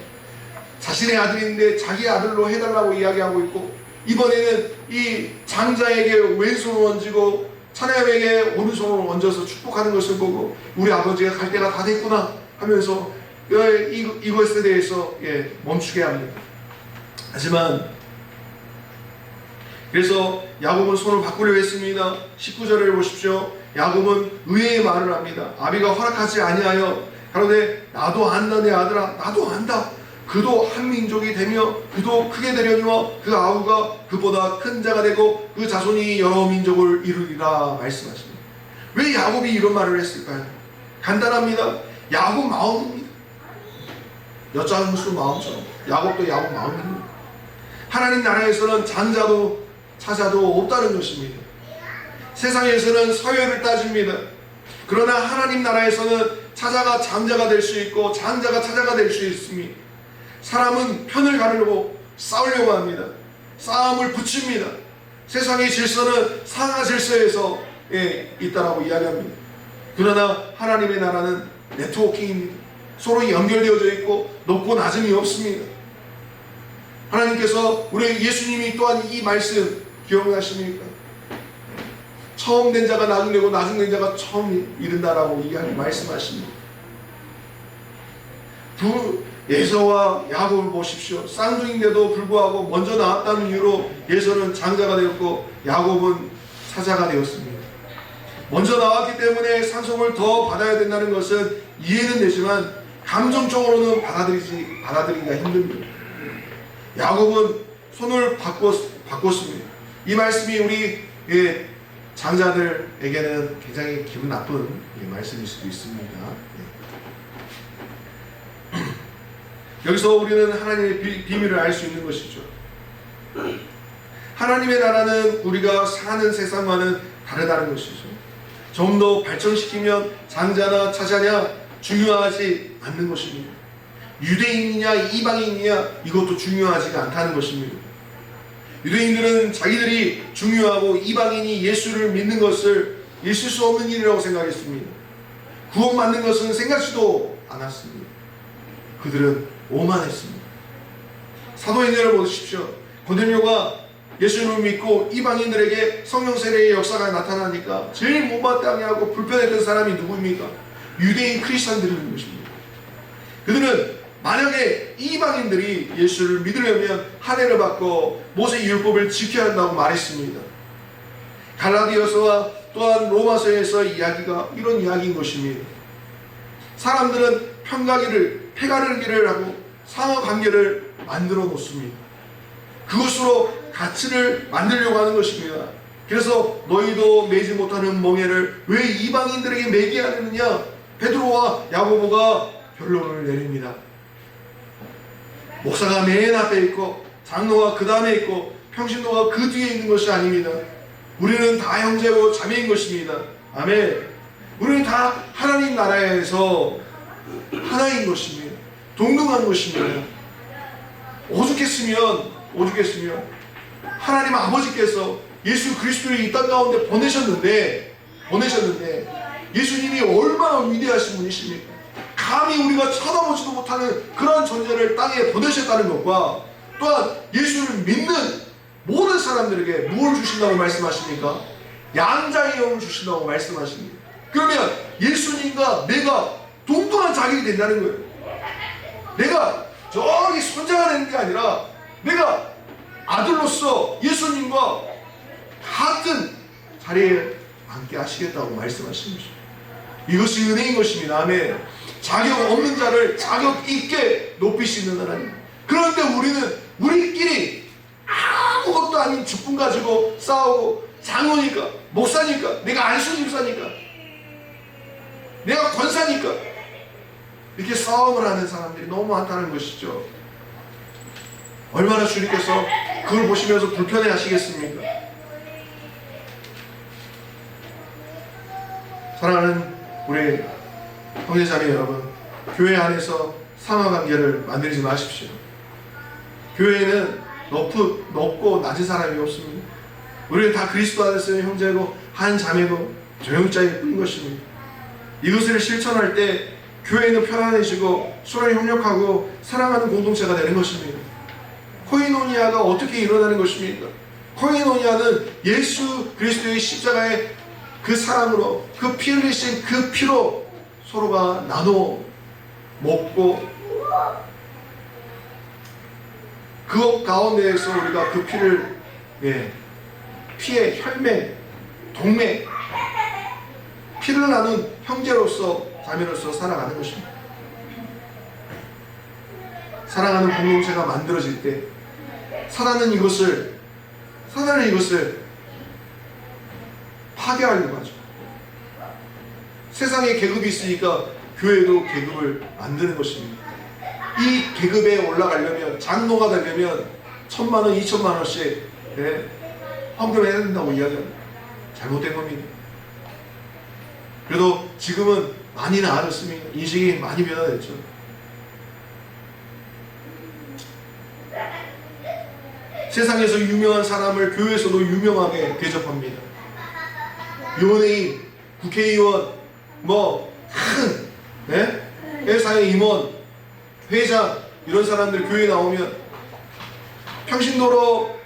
자신의 아들인데 자기 아들로 해달라고 이야기하고 있고 이번에는 이 장자에게 왼손을 얹고 차남에게 오른손을 얹어서 축복하는 것을 보고 우리 아버지가 갈 때가 다 됐구나 하면서 이것에 대해서 멈추게 합니다. 하지만 그래서 야곱은 손을 바꾸려 했습니다. 19절을 보십시오. 야곱은 의외의 말을 합니다. 아비가 허락하지 아니하여 가로되 나도 안다 내 아들아 나도 안다. 그도 한 민족이 되며 그도 크게 되려니와 그 아우가 그보다 큰 자가 되고 그 자손이 여러 민족을 이루리라 말씀하십니다. 왜 야곱이 이런 말을 했을까요? 간단합니다. 야곱 마음입니다. 엿장수 마음처럼 야곱도 야곱 마음입니다. 하나님 나라에서는 장자도 차자도 없다는 것입니다. 세상에서는 서열을 따집니다. 그러나 하나님 나라에서는 차자가 장자가 될 수 있고 장자가 차자가 될 수 있습니다. 사람은 편을 가르려고 싸우려고 합니다. 싸움을 붙입니다. 세상의 질서는 상하 질서에서 있다라고 이야기합니다. 그러나 하나님의 나라는 네트워킹입니다. 서로 연결되어져 있고 높고 낮음이 없습니다. 하나님께서 우리 예수님이 또한 이 말씀 기억나십니까? 처음 된 자가 나중 되고 나중 된 자가 처음 이른다라고 말씀하십니다. 예서와 야곱을 보십시오. 쌍둥이인데도 불구하고 먼저 나왔다는 이유로 예서는 장자가 되었고 야곱은 차자가 되었습니다. 먼저 나왔기 때문에 상속을 더 받아야 된다는 것은 이해는 되지만 감정적으로는 받아들이기가 힘듭니다. 야곱은 손을 바꿨습니다. 이 말씀이 우리 장자들에게는 굉장히 기분 나쁜 말씀일 수도 있습니다. 여기서 우리는 하나님의 비밀을 알 수 있는 것이죠. 하나님의 나라는 우리가 사는 세상과는 다르다는 것이죠. 좀 더 발전시키면 장자나 차자냐 중요하지 않는 것입니다. 유대인이냐 이방인이냐 이것도 중요하지가 않다는 것입니다. 유대인들은 자기들이 중요하고 이방인이 예수를 믿는 것을 있을 수 없는 일이라고 생각했습니다. 구원받는 것은 생각지도 않았습니다. 그들은 오만했습니다. 사도행전을 보십시오. 고넬료가 예수님을 믿고 이방인들에게 성령 세례의 역사가 나타나니까 제일 못마땅해하고 불편했던 사람이 누구입니까? 유대인 크리스천들인 것입니다. 그들은 만약에 이방인들이 예수를 믿으려면 할례를 받고 모세의 율법을 지켜야 한다고 말했습니다. 갈라디아서와 또한 로마서에서 이야기가 이런 이야기인 것입니다. 사람들은 패가르기를 하고 상하관계를 만들어 놓습니다. 그것으로 가치를 만들려고 하는 것입니다. 그래서 너희도 매지 못하는 멍에를 왜 이방인들에게 매게 하느냐? 베드로와 야고보가 결론을 내립니다. 목사가 맨 앞에 있고 장로가 그 다음에 있고 평신도가 그 뒤에 있는 것이 아닙니다. 우리는 다 형제고 자매인 것입니다. 아멘. 우리는 다 하나님 나라에서 하나인 것입니다. 동등한 것입니다. 오죽했으면 하나님 아버지께서 예수 그리스도를 이 땅 가운데 보내셨는데 예수님이 얼마나 위대하신 분이십니까? 감히 우리가 쳐다보지도 못하는 그런 존재를 땅에 보내셨다는 것과 또한 예수를 믿는 모든 사람들에게 무엇을 주신다고 말씀하십니까? 양자의 영을 주신다고 말씀하십니다. 그러면 예수님과 내가 동등한 자격이 된다는 거예요. 내가 저기 손자가 되는 게 아니라 내가 아들로서 예수님과 같은 자리에 앉게 하시겠다고 말씀하신 것입니다. 이것이 은혜인 것입니다. 아멘. 자격 없는 자를 자격 있게 높이시는 하나님. 그런데 우리는 우리끼리 아무것도 아닌 직분 가지고 싸우고, 장로니까, 목사니까, 내가 안수 집사니까, 내가 권사니까 이렇게 싸움을 하는 사람들이 너무 많다는 것이죠. 얼마나 주님께서 그걸 보시면서 불편해 하시겠습니까? 사랑하는 우리 형제자매 여러분, 교회 안에서 상하관계를 만들지 마십시오. 교회에는 높고 낮은 사람이 없습니다. 우리는 다 그리스도 안에서의 형제고 한 자매고 조형자일 뿐인 것입니다. 이것을 실천할 때 교회는 편안해지고 서로 협력하고 사랑하는 공동체가 되는 것입니다. 코이노니아가 어떻게 일어나는 것입니까? 코이노니아는 예수 그리스도의 십자가의 그 사랑으로, 그 피 흘리신 그 피로 서로가 나눠 먹고, 그 가운데에서 우리가 그 피를, 피의 혈맹, 동맹, 피를 나눈 형제로서, 자매로서 살아가는 것입니다. 사랑하는 공동체가 만들어질 때 사단은 이것을 파괴하려고 하죠. 세상에 계급이 있으니까 교회도 계급을 만드는 것입니다. 이 계급에 올라가려면, 장로가 되려면 1,000만원, 2,000만원씩 헌금해야 된다고 이야기합니다. 잘못된 겁니다. 그래도 지금은 많이 나아졌습니다. 인식이 많이 변화됐죠. 세상에서 유명한 사람을 교회에서도 유명하게 대접합니다. 연예인, 국회의원, 큰 회사의 임원, 회장, 이런 사람들 교회에 나오면 평신도로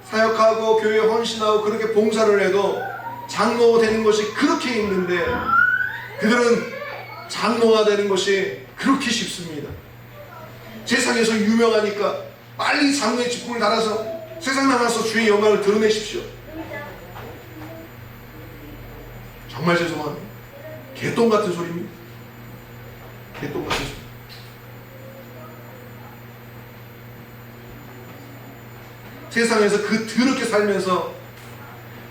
사역하고 교회에 헌신하고 그렇게 봉사를 해도 장로 되는 것이 그렇게 힘든데, 그들은 장로가 되는 것이 그렇게 쉽습니다. 세상에서 유명하니까 빨리 장로의 직분을 달아서 세상 나가서 주의 영광을 드러내십시오. 정말 죄송합니다. 개똥 같은 소리입니다. 개똥 같은 소리. 세상에서 그 더럽게 살면서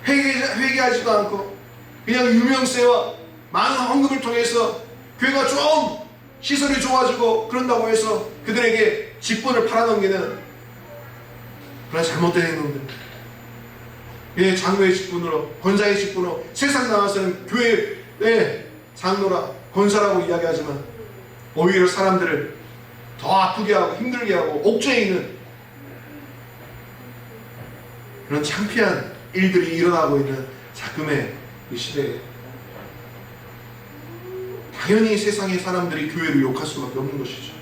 회개하지도 않고 그냥 유명세와 많은 헌금을 통해서 교회가 좀 시설이 좋아지고 그런다고 해서 그들에게 직분을 팔아넘기는 그런 잘못된 행동들. 장로의 직분으로, 권사의 직분으로 세상 나와서는 교회의 장로라, 권사라고 이야기하지만 오히려 사람들을 더 아프게 하고 힘들게 하고 옥죄에 있는 그런 창피한 일들이 일어나고 있는 지금의 이 시대에 당연히 세상의 사람들이 교회를 욕할 수밖에 없는 것이죠.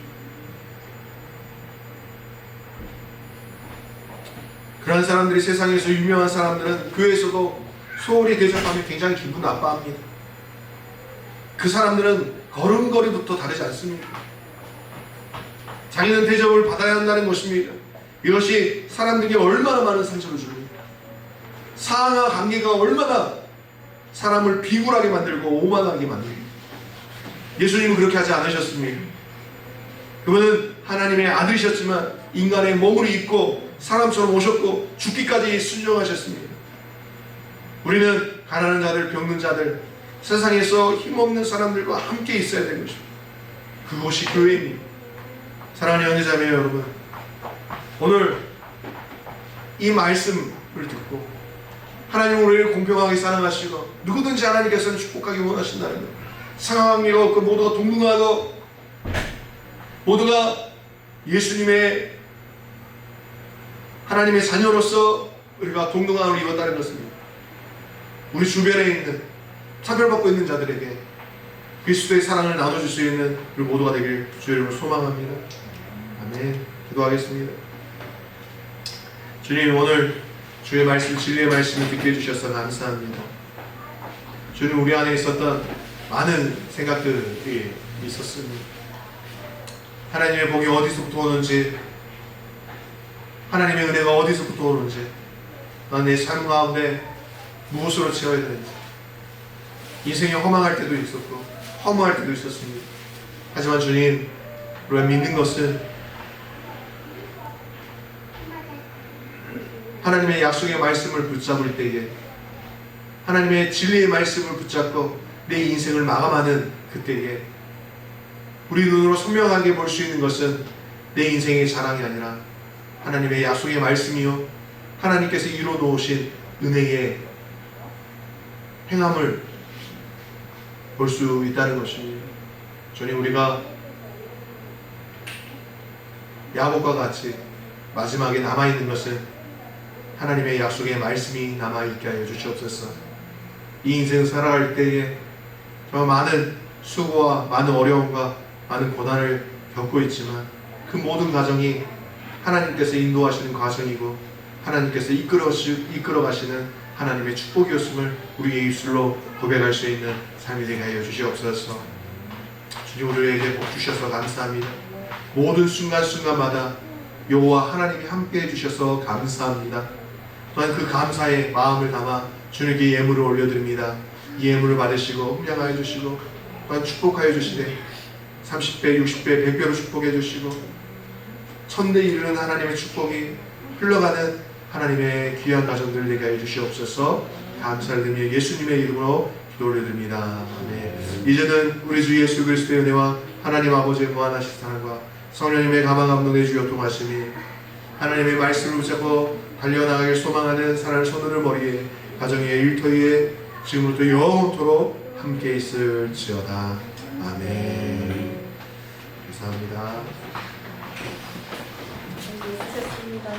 그런 사람들이, 세상에서 유명한 사람들은 교회에서도 소홀히 대접하면 굉장히 기분 나빠합니다. 그 사람들은 걸음걸이부터 다르지 않습니다. 자기는 대접을 받아야 한다는 것입니다. 이것이 사람들에게 얼마나 많은 상처를 줍니다. 상하 관계가 얼마나 사람을 비굴하게 만들고 오만하게 만듭니다. 예수님은 그렇게 하지 않으셨습니다. 그분은 하나님의 아들이셨지만 인간의 몸을 입고 사람처럼 오셨고 죽기까지 순종하셨습니다. 우리는 가난한 자들, 병든 자들, 세상에서 힘없는 사람들과 함께 있어야 되는 것입니다. 그것이 교회입니다. 사랑하는 형제자매 여러분, 오늘 이 말씀을 듣고 하나님은 우리를 공평하게 사랑하시고 누구든지 하나님께서는 축복하기 원하신다는 것, 상하관계가 없고 모두가 동등하고 모두가 예수님의 하나님의 자녀로서 우리가 동등함을 입었다는 것입니다. 우리 주변에 있는 차별받고 있는 자들에게 그리스도의 사랑을 나눠줄 수 있는 우리 모두가 되길 주의 이름으로 소망합니다. 아멘. 기도하겠습니다. 주님, 오늘 주의 말씀, 진리의 말씀을 듣게 해주셔서 감사합니다. 주님, 우리 안에 있었던 많은 생각들이 있었습니다. 하나님의 복이 어디서부터 오는지, 하나님의 은혜가 어디서부터 오는지, 내 삶 가운데 무엇으로 채워야 되는지, 인생이 허망할 때도 있었고 허무할 때도 있었습니다. 하지만 주님, 우리가 믿는 것은 하나님의 약속의 말씀을 붙잡을 때에, 하나님의 진리의 말씀을 붙잡고 내 인생을 마감하는 그때에 우리 눈으로 선명하게 볼 수 있는 것은 내 인생의 자랑이 아니라 하나님의 약속의 말씀이요, 하나님께서 이루어 놓으신 은혜의 행함을 볼 수 있다는 것입니다. 주님, 우리가 야곱과 같이 마지막에 남아있는 것은 하나님의 약속의 말씀이 남아있게 하여 주시옵소서. 이 인생 살아갈 때에 정말 많은 수고와 많은 어려움과 많은 고난을 겪고 있지만 그 모든 과정이 하나님께서 인도하시는 과정이고 하나님께서 이끌어 가시는 하나님의 축복이었음을 우리의 입술로 고백할 수 있는 삶이 되게 하여 주시옵소서. 주님, 우리에게 복 주셔서 감사합니다. 모든 순간순간마다 여호와 하나님이 함께 해주셔서 감사합니다. 또한 그 감사의 마음을 담아 주님께 예물을 올려드립니다. 이 예물을 받으시고 흠양하여 주시고 또한 축복하여 주시되 30배, 60배, 100배로 축복해 주시고 1000대 이르는 하나님의 축복이 흘러가는 하나님의 귀한 가정들 되게 하여 주시옵소서. 감사를 드리며 예수님의 이름으로 기도 올려드립니다. 아멘. 이제는 우리 주 예수 그리스도의 은혜와 하나님 아버지의 무한하신 사랑과 성령님의 가망 감동의 주여 통하심이 하나님의 말씀을 붙잡고 달려나가길 소망하는 사랑을 손으로 머리에 가정의 일터에 지금부터 영원토록 함께 있을지어다. 아멘. 감사합니다. 수고하셨습니다.